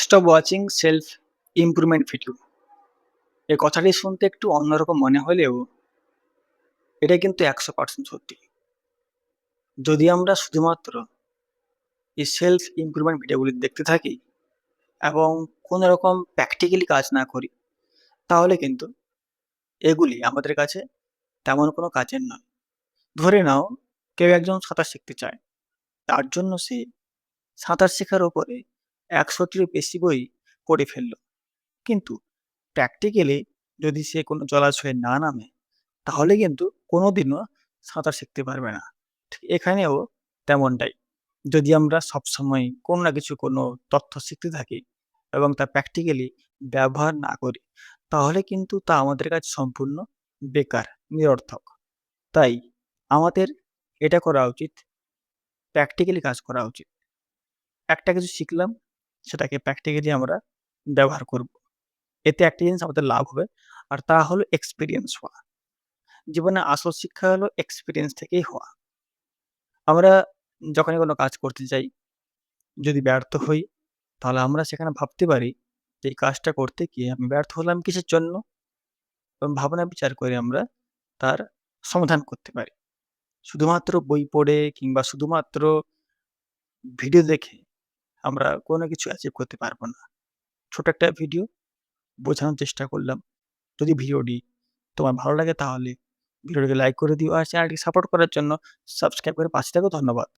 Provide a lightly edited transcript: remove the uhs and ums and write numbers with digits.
Stop watching self improvement video. এই কথাটি শুনতে একটু অন্যরকম মনে হলেও এটা কিন্তু ১০০% সত্যি। যদি আমরা শুধুমাত্র এই সেলফ ইমপ্রুভমেন্ট ভিডিওগুলি দেখতে থাকি এবং কোনো রকম প্র্যাকটিক্যালি কাজ না করি, তাহলে কিন্তু এগুলি আমাদের কাছে তেমন কোনো কাজের নয়। ধরে নাও কেউ একজন সাঁতার শিখতে চায়। তার জন্য সে সাঁতার শেখার উপরে ১০০টিরও বেশি বই পড়ে ফেলল। কিন্তু প্র্যাকটিক্যালি যদি সে কোনো জলাশয়ে না নামে, তাহলে কিন্তু কোনোদিনও সাঁতার শিখতে পারবে না। ঠিক এখানেও তেমনটাই। যদি আমরা সবসময় কোনো না কিছু কোনো তথ্য শিখতে থাকি এবং তা প্র্যাকটিক্যালি ব্যবহার না করি, তাহলে কিন্তু তা আমাদের কাছে সম্পূর্ণ বেকার, নিরর্থক। তাই আমাদের এটা করা উচিত, প্র্যাকটিক্যালি কাজ করা উচিত। একটা কিছু শিখলাম, সেটাকে প্র্যাকটিক্যালি আমরা ব্যবহার করব। এতে একটা জিনিস আমাদের লাভ হবে, আর তা হলো এক্সপেরিয়েন্স হওয়া। জীবনে আসল শিক্ষা হলো এক্সপেরিয়েন্স থেকেই হওয়া। আমরা যখনই কোনো কাজ করতে যাই, যদি ব্যর্থ হই, তাহলে আমরা সেখানে ভাবতে পারি যে এই কাজটা করতে গিয়ে আমি ব্যর্থ হলাম কিসের জন্য? এবং ভাবনা বিচার করে আমরা তার সমাধান করতে পারি। শুধুমাত্র বই পড়ে কিংবা শুধুমাত্র ভিডিও দেখে আমরা কোনো কিছু অ্যাচিভ করতে পারব না। ছোট একটা ভিডিও বোঝানোর চেষ্টা করলাম। যদি ভিডিওটি তোমার ভালো লাগে তাহলে ভিডিওটিকে লাইক করে দিও। আর চ্যানেলটি সাপোর্ট করার জন্য সাবস্ক্রাইব করে পাশে থাকো। ধন্যবাদ।